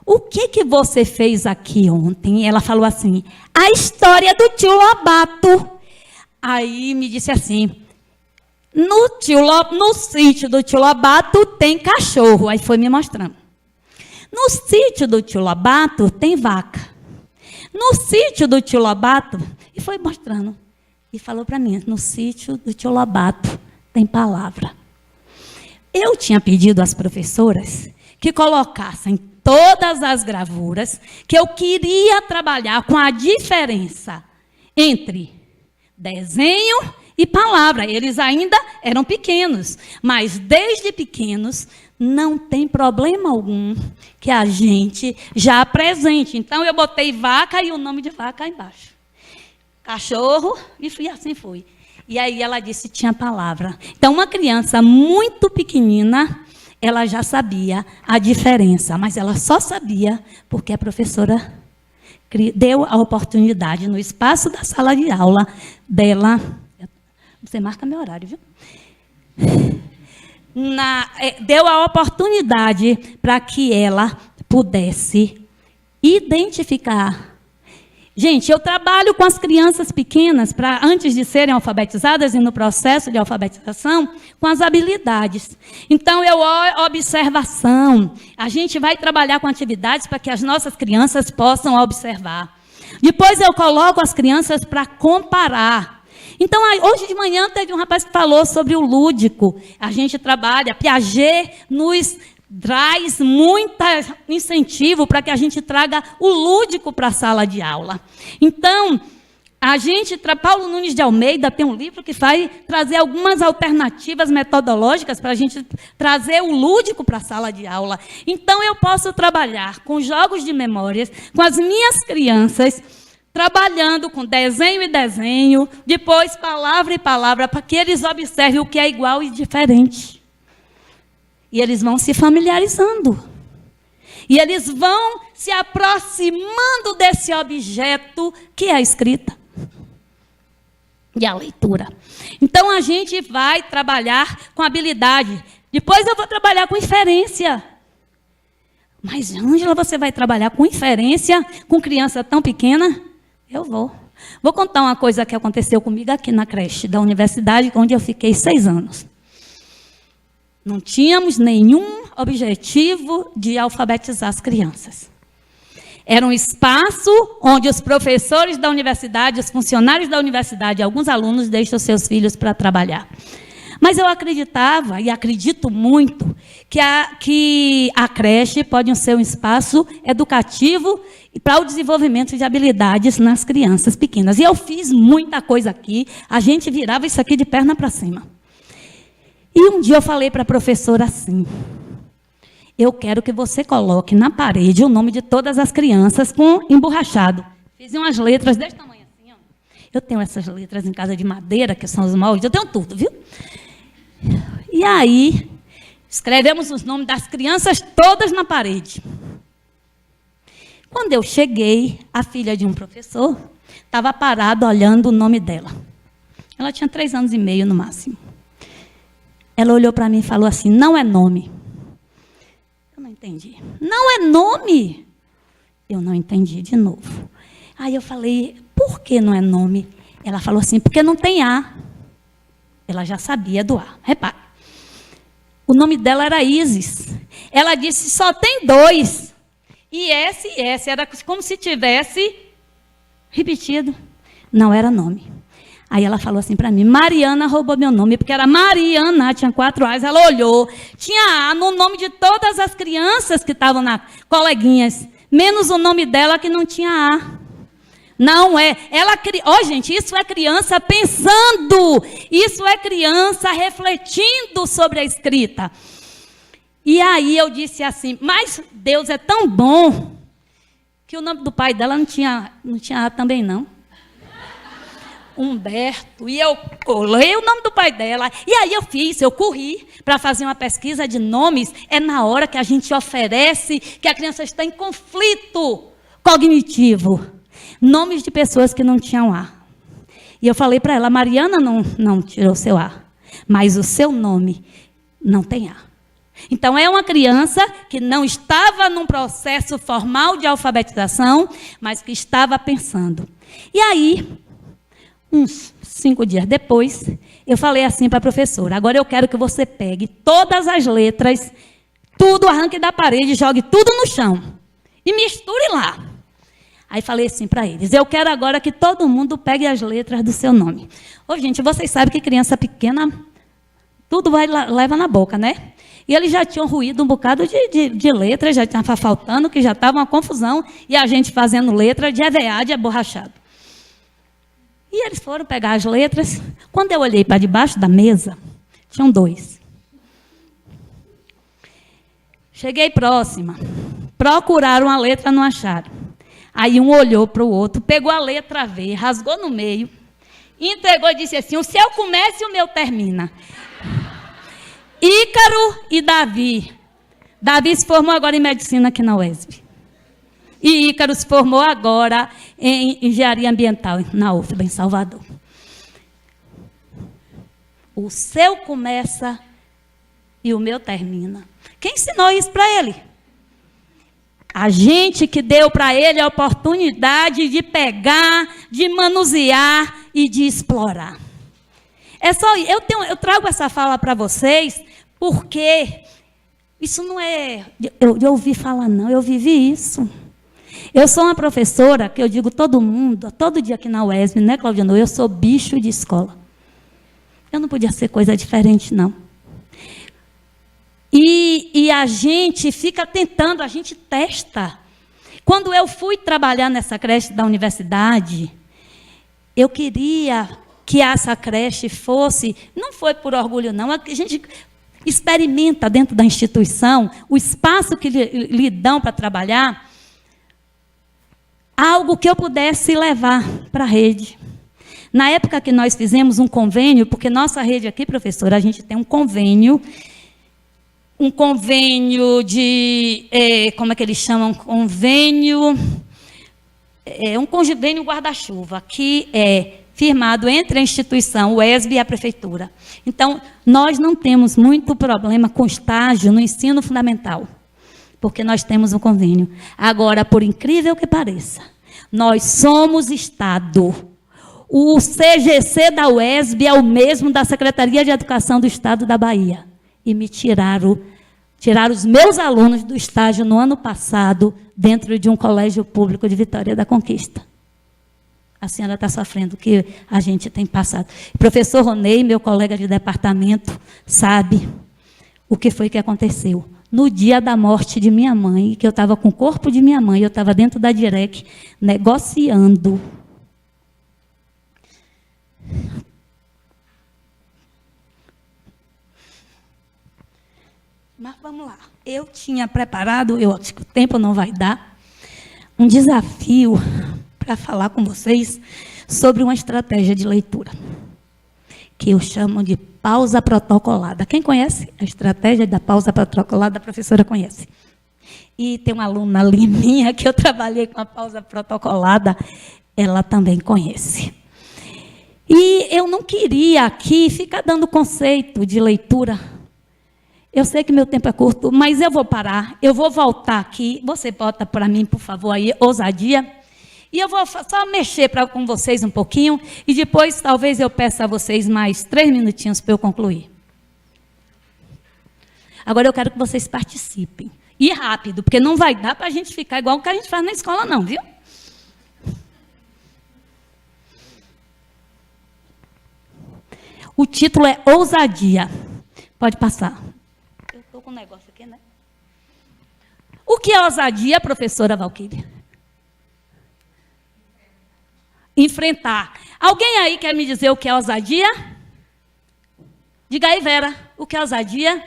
o que você fez aqui ontem? Ela falou assim, a história do tio Lobato. Aí me disse assim, no sítio do tio Lobato tem cachorro. Aí foi me mostrando. No sítio do tio Lobato tem vaca. No sítio do tio Lobato, e foi mostrando. E falou para mim, no sítio do tio Lobato tem palavra. Eu tinha pedido às professoras que colocassem todas as gravuras, que eu queria trabalhar com a diferença entre desenho e palavra. Eles ainda eram pequenos, mas desde pequenos não tem problema algum que a gente já apresente. Então eu botei vaca e o nome de vaca aí embaixo. Cachorro, e assim foi. E aí ela disse que tinha palavra. Então uma criança muito pequenina, ela já sabia a diferença, mas ela só sabia porque a professora deu a oportunidade no espaço da sala de aula dela. Você marca meu horário, viu? Deu a oportunidade para que ela pudesse identificar. Gente, eu trabalho com as crianças pequenas, antes de serem alfabetizadas e no processo de alfabetização, com as habilidades. Então, observação. A gente vai trabalhar com atividades para que as nossas crianças possam observar. Depois, eu coloco as crianças para comparar. Então, hoje de manhã, teve um rapaz que falou sobre o lúdico. A gente trabalha, Piaget nos traz muito incentivo para que a gente traga o lúdico para a sala de aula. Então, Paulo Nunes de Almeida tem um livro que vai trazer algumas alternativas metodológicas para a gente trazer o lúdico para a sala de aula. Então, eu posso trabalhar com jogos de memórias, com as minhas crianças, trabalhando com desenho e desenho, depois palavra e palavra, para que eles observem o que é igual e diferente. E eles vão se familiarizando. E eles vão se aproximando desse objeto que é a escrita e a leitura. Então, a gente vai trabalhar com habilidade. Depois eu vou trabalhar com inferência. Mas, Ângela, você vai trabalhar com inferência com criança tão pequena? Eu vou. Vou contar uma coisa que aconteceu comigo aqui na creche da universidade, onde eu fiquei 6 anos. Não tínhamos nenhum objetivo de alfabetizar as crianças. Era um espaço onde os professores da universidade, os funcionários da universidade, alguns alunos deixam seus filhos para trabalhar. Mas eu acreditava, e acredito muito, que a creche pode ser um espaço educativo para o desenvolvimento de habilidades nas crianças pequenas. E eu fiz muita coisa aqui, a gente virava isso aqui de perna para cima. E um dia eu falei para a professora assim, eu quero que você coloque na parede o nome de todas as crianças com emborrachado. Fiz umas letras desse tamanho assim, ó. Eu tenho essas letras em casa de madeira, que são os moldes, eu tenho tudo, viu? E aí, escrevemos os nomes das crianças todas na parede. Quando eu cheguei, a filha de um professor estava parada olhando o nome dela. Ela tinha 3 anos e meio no máximo. Ela olhou para mim e falou assim, não é nome. Eu não entendi. Não é nome? Eu não entendi de novo. Aí eu falei, por que não é nome? Ela falou assim, porque não tem A. Ela já sabia do A. Repare. O nome dela era Isis. Ela disse, só tem 2. E S. Era como se tivesse repetido. Não era nome. Aí ela falou assim para mim, Mariana roubou meu nome, porque era Mariana, tinha 4 A's. Ela olhou, tinha A no nome de todas as crianças que estavam na coleguinhas, menos o nome dela que não tinha A. Não é. Gente, isso é criança pensando. Isso é criança refletindo sobre a escrita. E aí eu disse assim, mas Deus é tão bom que o nome do pai dela não tinha A também não. Humberto, e eu colei o nome do pai dela, e aí eu corri para fazer uma pesquisa de nomes, é na hora que a gente oferece que a criança está em conflito cognitivo, nomes de pessoas que não tinham A. E eu falei para ela, Mariana não tirou seu A, mas o seu nome não tem A. Então, é uma criança que não estava num processo formal de alfabetização, mas que estava pensando. E aí, uns 5 dias depois, eu falei assim para a professora: agora eu quero que você pegue todas as letras, tudo, arranque da parede, jogue tudo no chão e misture lá. Aí falei assim para eles: eu quero agora que todo mundo pegue as letras do seu nome. Ô, gente, vocês sabem que criança pequena, tudo leva na boca, né? E eles já tinham ruído um bocado de letras, já estava faltando, que já estava uma confusão, e a gente fazendo letra de EVA, de aborrachado. E eles foram pegar as letras. Quando eu olhei para debaixo da mesa, tinham 2. Cheguei próxima. Procuraram a letra, não acharam. Aí um olhou para o outro, pegou a letra V, rasgou no meio, entregou e disse assim: o seu começa e o meu termina. Ícaro e Davi. Davi se formou agora em medicina aqui na UESB. E Ícaro se formou agora em engenharia ambiental na UFBA, em Salvador. O seu começa e o meu termina. Quem ensinou isso para ele? A gente que deu para ele a oportunidade de pegar, de manusear e de explorar. É só, eu trago essa fala para vocês porque isso não é eu ouvi falar, não, eu vivi isso. Eu sou uma professora que eu digo todo dia aqui na UESB, né, Claudiano? Eu sou bicho de escola. Eu não podia ser coisa diferente, não. E a gente fica tentando, a gente testa. Quando eu fui trabalhar nessa creche da universidade, eu queria que essa creche fosse, não foi por orgulho, não, a gente experimenta dentro da instituição, o espaço que lhe dão para trabalhar, algo que eu pudesse levar para a rede. Na época que nós fizemos um convênio, porque nossa rede aqui, professora, a gente tem um convênio de, como é que eles chamam? Um convênio guarda-chuva, que é firmado entre a instituição, o UESB e a prefeitura. Então, nós não temos muito problema com estágio no ensino fundamental, porque nós temos um convênio. Agora, por incrível que pareça, nós somos Estado. O CGC da UESB é o mesmo da Secretaria de Educação do Estado da Bahia. E me tiraram os meus alunos do estágio no ano passado, dentro de um colégio público de Vitória da Conquista. A senhora está sofrendo o que a gente tem passado. O professor Ronei, meu colega de departamento, sabe o que foi que aconteceu. No dia da morte de minha mãe, que eu estava com o corpo de minha mãe, eu estava dentro da Direc, negociando. Mas vamos lá. Eu tinha preparado, eu acho que o tempo não vai dar, um desafio para falar com vocês sobre uma estratégia de leitura, que eu chamo de pausa protocolada. Quem conhece a estratégia da pausa protocolada, a professora conhece. E tem uma aluna ali minha que eu trabalhei com a pausa protocolada, ela também conhece. E eu não queria aqui ficar dando conceito de leitura. Eu sei que meu tempo é curto, mas eu vou parar, eu vou voltar aqui. Você bota para mim, por favor, aí, ousadia. E eu vou só mexer com vocês um pouquinho, e depois talvez eu peça a vocês mais 3 minutinhos para eu concluir. Agora eu quero que vocês participem. E rápido, porque não vai dar para a gente ficar igual o que a gente faz na escola, não, viu? O título é Ousadia. Pode passar. Eu estou com um negócio aqui, né? O que é ousadia, professora Valquíria? Enfrentar. Alguém aí quer me dizer o que é ousadia? Diga aí, Vera. O que é ousadia?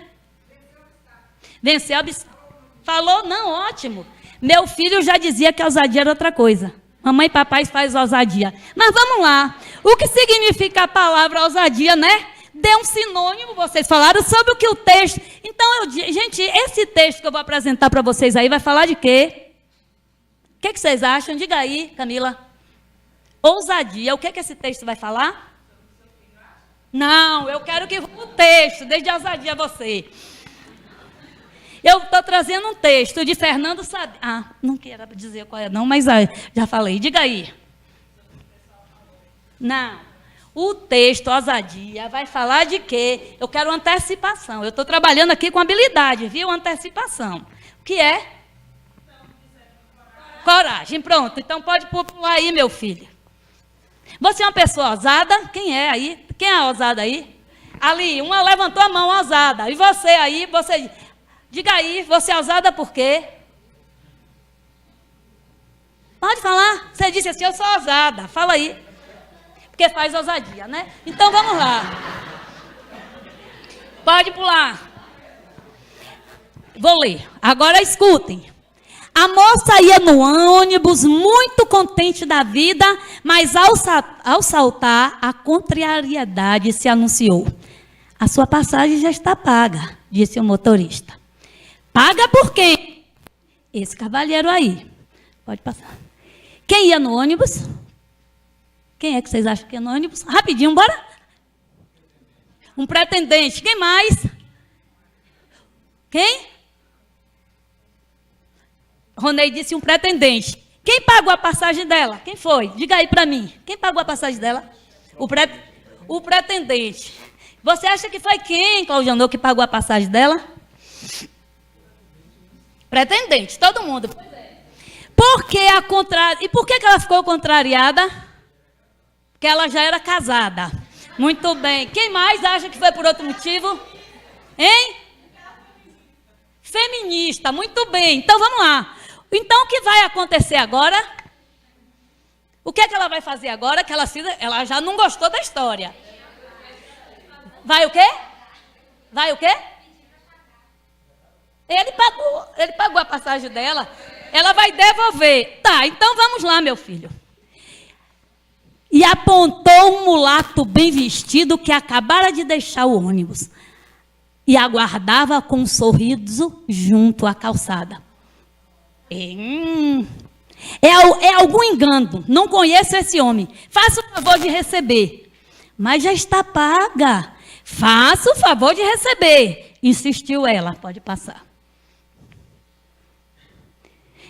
Vencer obstáculos. Falou? Não, ótimo. Meu filho já dizia que a ousadia era outra coisa. Mamãe e papai faz ousadia. Mas vamos lá. O que significa a palavra ousadia, né? Dê um sinônimo, vocês falaram sobre o que o texto... Então, gente, esse texto que eu vou apresentar para vocês aí vai falar de quê? O que vocês acham? Diga aí, Camila. Ousadia. O que esse texto vai falar? Não, eu quero que o texto, desde a ousadia a você. Eu estou trazendo um texto de Fernando Sabino. Ah, não quero dizer qual é não, mas já falei. Diga aí. Não. O texto, ousadia, vai falar de quê? Eu quero antecipação. Eu estou trabalhando aqui com habilidade, viu? Antecipação. O que é? Coragem. Pronto. Então pode pular aí, meu filho. Você é uma pessoa ousada? Quem é aí? Quem é ousada aí? Ali, uma levantou a mão, ousada. E você aí, você... Diga aí, você é ousada por quê? Pode falar. Você disse assim, eu sou ousada. Fala aí. Porque faz ousadia, né? Então, vamos lá. Pode pular. Vou ler. Agora, escutem. A moça ia no ônibus, muito contente da vida, mas ao saltar, a contrariedade se anunciou. A sua passagem já está paga, disse o motorista. Paga por quem? Esse cavalheiro aí. Pode passar. Quem ia no ônibus? Quem é que vocês acham que ia no ônibus? Rapidinho, bora. Um pretendente. Quem mais? Quem? Ronei disse um pretendente. Quem pagou a passagem dela? Quem foi? Diga aí para mim. Quem pagou a passagem dela? O pretendente. Você acha que foi quem, Claudiano, que pagou a passagem dela? Pretendente, todo mundo. Por que a contrária? E por que ela ficou contrariada? Porque ela já era casada. Muito bem. Quem mais acha que foi por outro motivo? Hein? Feminista. Muito bem. Então vamos lá. Então o que vai acontecer agora? O que é que ela vai fazer agora? Que ela já não gostou da história. Vai o quê? Vai o quê? Ele pagou a passagem dela. Ela vai devolver. Tá, então vamos lá, meu filho. E apontou um mulato bem vestido que acabara de deixar o ônibus. E aguardava com um sorriso junto à calçada. É algum engano. Não conheço esse homem. Faça o favor de receber. Mas já está paga. Faça o favor de receber. Insistiu ela. Pode passar.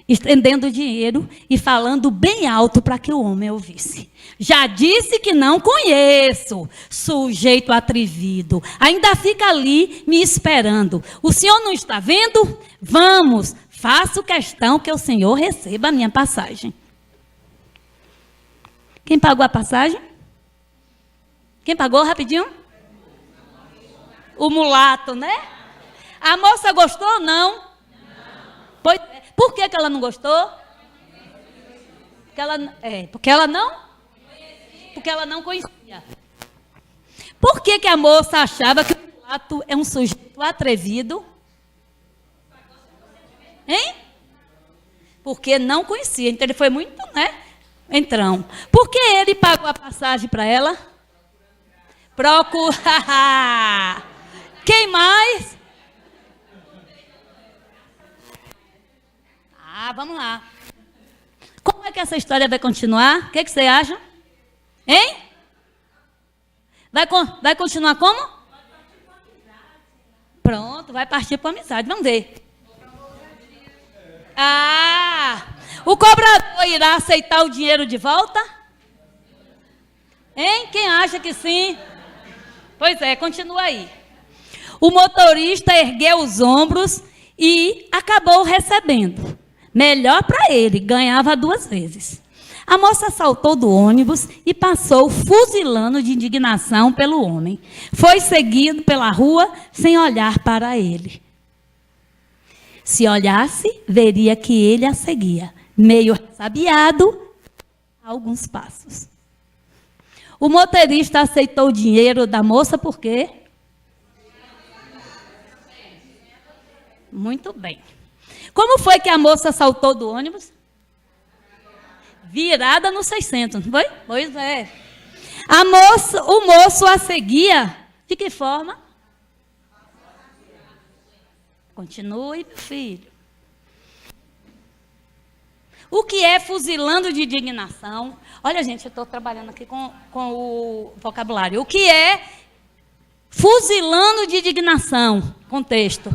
Estendendo o dinheiro e falando bem alto para que o homem ouvisse. Já disse que não conheço, sujeito atrevido. Ainda fica ali me esperando. O senhor não está vendo? Vamos, faço questão que o senhor receba a minha passagem. Quem pagou a passagem? Quem pagou rapidinho? O mulato, né? A moça gostou ou não? Pois, por que ela não gostou? Porque ela não conhecia. Por que a moça achava que o mulato é um sujeito atrevido? Hein? Porque não conhecia. Então ele foi muito, né? Entrão. Por que ele pagou a passagem para ela? Procurar. Quem mais? Vamos lá. Como é que essa história vai continuar? O que você acha? Hein? Vai continuar como? Pronto, vai partir para amizade. Vamos ver. O cobrador irá aceitar o dinheiro de volta? Hein? Quem acha que sim? Pois é, continua aí. O motorista ergueu os ombros e acabou recebendo. Melhor para ele, ganhava 2 vezes. A moça saltou do ônibus e passou fuzilando de indignação pelo homem. Foi seguido pela rua sem olhar para ele. Se olhasse, veria que ele a seguia, meio ressabiado, a alguns passos. O motorista aceitou o dinheiro da moça por quê? Muito bem. Como foi que a moça saltou do ônibus? Virada no 600, não foi? Pois é. O moço a seguia. De que forma? Continue, meu filho. O que é fuzilando de indignação? Olha, gente, eu estou trabalhando aqui com o vocabulário. O que é fuzilando de indignação? Contexto.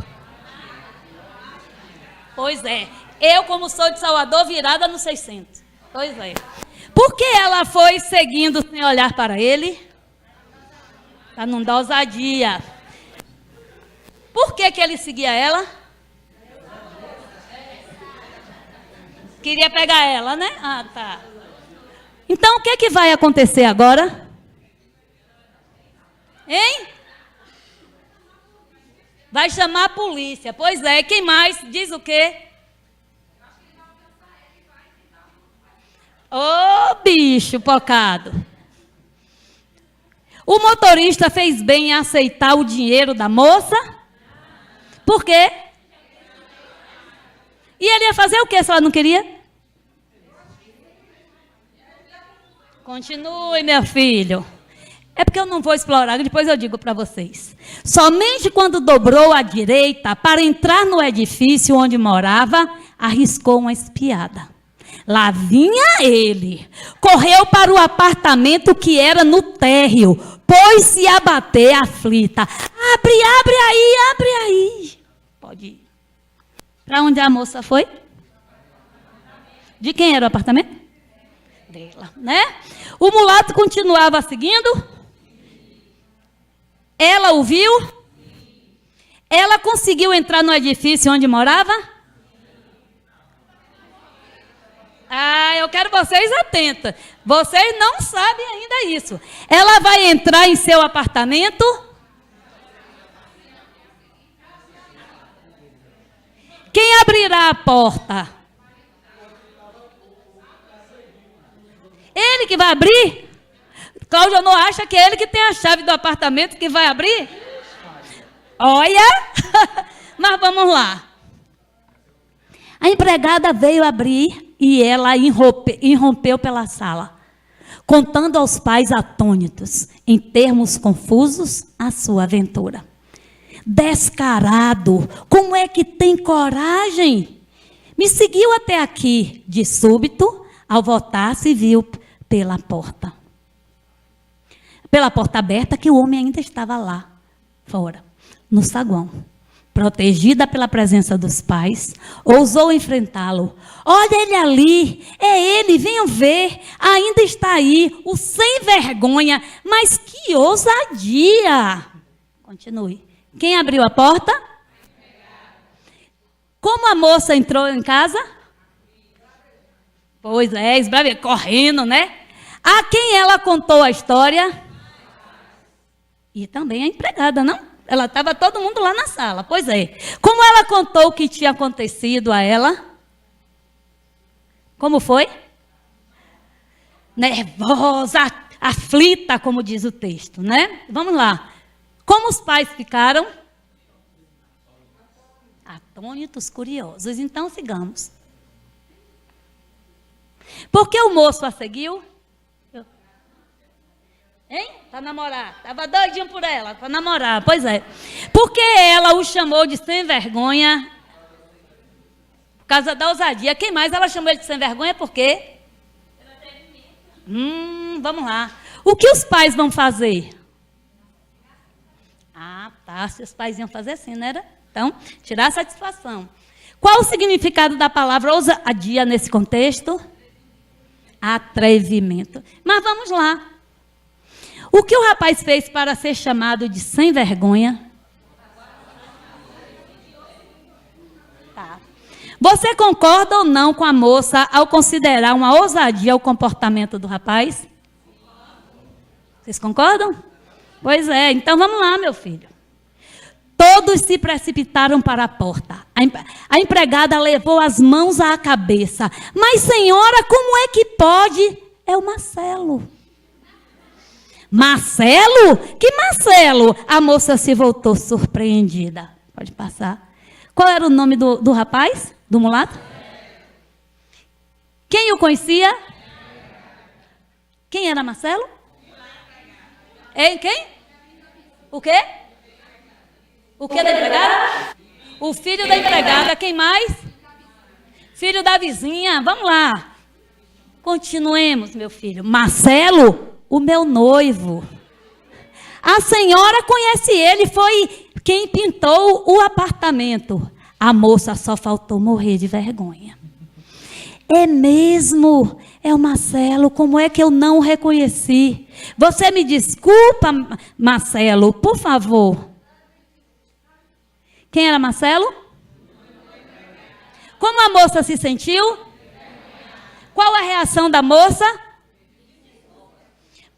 Pois é. Eu, como sou de Salvador, virada no 600. Pois é. Por que ela foi seguindo sem olhar para ele? Para não dar ousadia. Por que ele seguia ela? Queria pegar ela, né? Ah, tá. Então, o que vai acontecer agora? Hein? Vai chamar a polícia. Pois é. Quem mais diz o quê? Ô, bicho pocado. O motorista fez bem em aceitar o dinheiro da moça? Por quê? E ele ia fazer o quê se ela não queria? Continue, meu filho. É porque eu não vou explorar, depois eu digo para vocês. Somente quando dobrou à direita para entrar no edifício onde morava, arriscou uma espiada. Lá vinha ele. Correu para o apartamento que era no térreo. Pôs-se a bater aflita. Abre aí. Pode ir. Para onde a moça foi? De quem era o apartamento? Dela, né? O mulato continuava seguindo. Ela o viu? Ela conseguiu entrar no edifício onde morava? Ah, eu quero vocês atentos. Vocês não sabem ainda isso. Ela vai entrar em seu apartamento? Quem abrirá a porta? Ele que vai abrir? Cláudio não acha que é ele que tem a chave do apartamento que vai abrir? Olha! Mas vamos lá. A empregada veio abrir e ela irrompeu pela sala, contando aos pais atônitos, em termos confusos, a sua aventura. Descarado, como é que tem coragem? Me seguiu até aqui, de súbito, ao voltar-se, viu pela porta aberta, que o homem ainda estava lá, fora, no saguão. Protegida pela presença dos pais, ousou enfrentá-lo. Olha ele ali, é ele, venham ver, ainda está aí, o sem vergonha, mas que ousadia. Continue. Quem abriu a porta? Como a moça entrou em casa? Pois é, esbravejou, correndo, né? A quem ela contou a história? E também a empregada, não? Ela estava todo mundo lá na sala, pois é. Como ela contou o que tinha acontecido a ela? Como foi? Nervosa, aflita, como diz o texto, né? Vamos lá. Como os pais ficaram? Atônitos, curiosos. Então, sigamos. Por que o moço a seguiu? Hein? Para namorar. Estava doidinho por ela, para namorar. Pois é. Porque ela o chamou de sem vergonha? Por causa da ousadia. Quem mais ela chamou ele de sem vergonha? Por quê? Vamos lá. O que os pais vão fazer? Ah, tá. Se os pais iam fazer assim, não era? Então, tirar a satisfação. Qual o significado da palavra ousadia nesse contexto? Atrevimento. Mas vamos lá. O que o rapaz fez para ser chamado de sem vergonha? Tá. Você concorda ou não com a moça ao considerar uma ousadia o comportamento do rapaz? Vocês concordam? Pois é, então vamos lá, meu filho. Todos se precipitaram para a porta. A empregada levou as mãos à cabeça. Mas, senhora, como é que pode? É o Marcelo. Marcelo? Que Marcelo? A moça se voltou surpreendida. Pode passar. Qual era o nome do rapaz? Do mulato? Quem o conhecia? Quem era Marcelo? Hein? Quem? O quê? O que da empregada? O filho da empregada. Quem mais? Filho da vizinha. Vamos lá. Continuemos, meu filho. Marcelo, o meu noivo. A senhora conhece ele, foi quem pintou o apartamento. A moça só faltou morrer de vergonha. É mesmo? É o Marcelo, como é que eu não o reconheci? Você me desculpa, Marcelo, por favor. Quem era Marcelo? Como a moça se sentiu? Qual a reação da moça?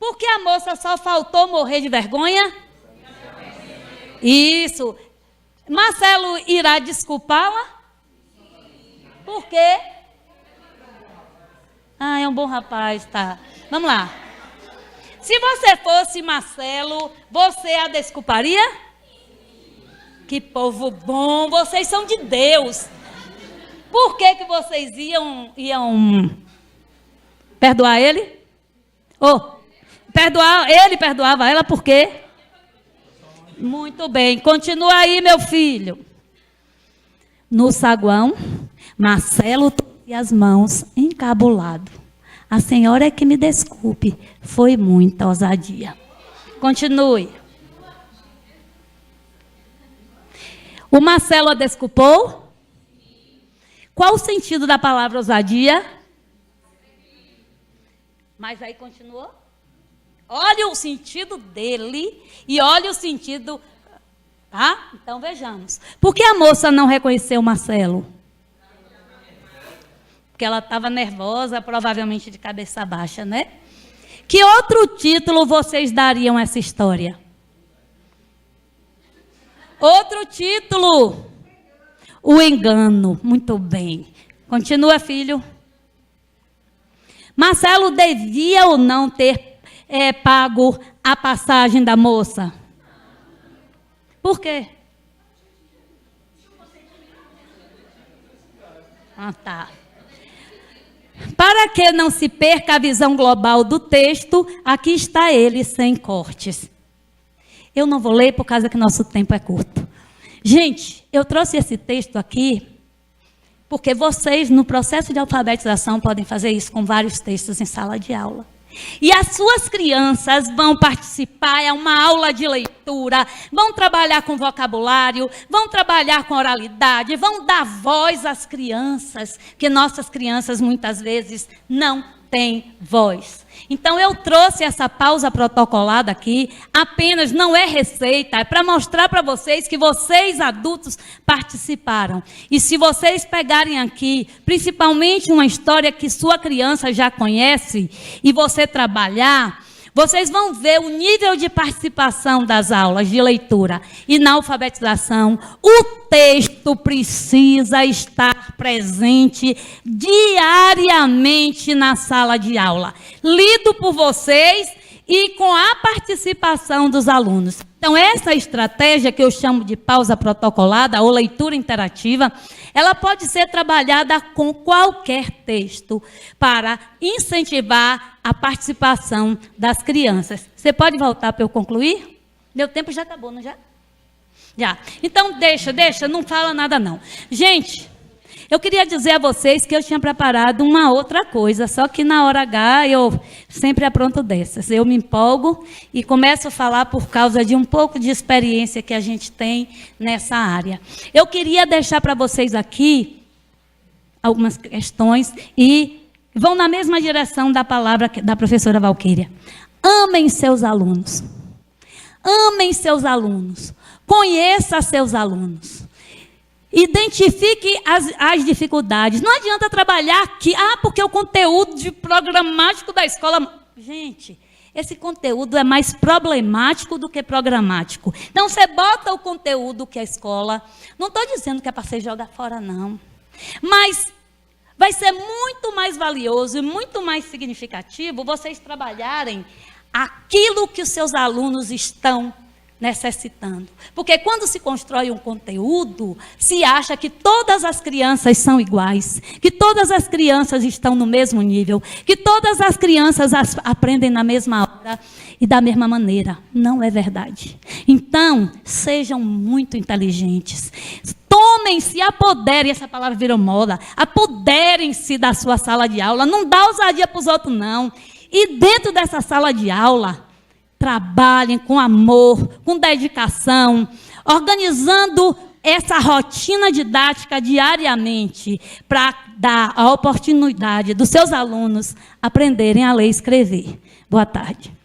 Por que a moça só faltou morrer de vergonha? Isso. Marcelo irá desculpá-la? Por quê? Ah, é um bom rapaz, tá. Vamos lá. Se você fosse Marcelo, você a desculparia? Que povo bom, vocês são de Deus. Por que vocês iam perdoar ele? Ele perdoava ela por quê? Muito bem, continua aí, meu filho. No saguão, Marcelo torcia as mãos encabulado. A senhora é que me desculpe, foi muita ousadia. Continue. O Marcelo a desculpou? Qual o sentido da palavra ousadia? Mas aí continuou. Olha o sentido dele e olha o sentido... Tá? Então vejamos. Por que a moça não reconheceu Marcelo? Porque ela estava nervosa, provavelmente de cabeça baixa, né? Que outro título vocês dariam a essa história? Outro título. O engano. Muito bem. Continua, filho. Marcelo devia ou não ter pago a passagem da moça? Por quê? Ah, tá. Para que não se perca a visão global do texto, aqui está ele sem cortes. Eu não vou ler por causa que nosso tempo é curto. Gente, eu trouxe esse texto aqui porque vocês, no processo de alfabetização, podem fazer isso com vários textos em sala de aula. E as suas crianças vão participar, é uma aula de leitura, vão trabalhar com vocabulário, vão trabalhar com oralidade, vão dar voz às crianças, que nossas crianças muitas vezes não têm voz. Então eu trouxe essa pausa protocolada aqui, apenas não é receita, é para mostrar para vocês que vocês adultos participaram. E se vocês pegarem aqui, principalmente uma história que sua criança já conhece, e você trabalhar, vocês vão ver o nível de participação das aulas de leitura. E na alfabetização, o texto precisa estar presente diariamente na sala de aula. Lido por vocês e com a participação dos alunos. Então, essa estratégia que eu chamo de pausa protocolada ou leitura interativa, ela pode ser trabalhada com qualquer texto para incentivar a participação das crianças. Você pode voltar para eu concluir? Meu tempo já acabou, não já? Já. Então, deixa, não fala nada não. Gente, eu queria dizer a vocês que eu tinha preparado uma outra coisa, só que na hora H eu sempre apronto dessas. Eu me empolgo e começo a falar por causa de um pouco de experiência que a gente tem nessa área. Eu queria deixar para vocês aqui algumas questões e vão na mesma direção da palavra da professora Valquíria. Amem seus alunos. Amem seus alunos. Conheça seus alunos. Identifique as dificuldades. Não adianta trabalhar aqui, porque o conteúdo de programático da escola... Gente, esse conteúdo é mais problemático do que programático. Então, você bota o conteúdo que a escola... Não estou dizendo que é para você jogar fora, não. Mas vai ser muito mais valioso e muito mais significativo vocês trabalharem aquilo que os seus alunos estão necessitando. Porque quando se constrói um conteúdo, se acha que todas as crianças são iguais, que todas as crianças estão no mesmo nível, que todas as crianças aprendem na mesma hora e da mesma maneira. Não é verdade. Então, sejam muito inteligentes. Tomem-se, apoderem, essa palavra virou moda, apoderem-se da sua sala de aula. Não dá ousadia para os outros, não. E dentro dessa sala de aula, trabalhem com amor, com dedicação, organizando essa rotina didática diariamente para dar a oportunidade dos seus alunos aprenderem a ler e escrever. Boa tarde.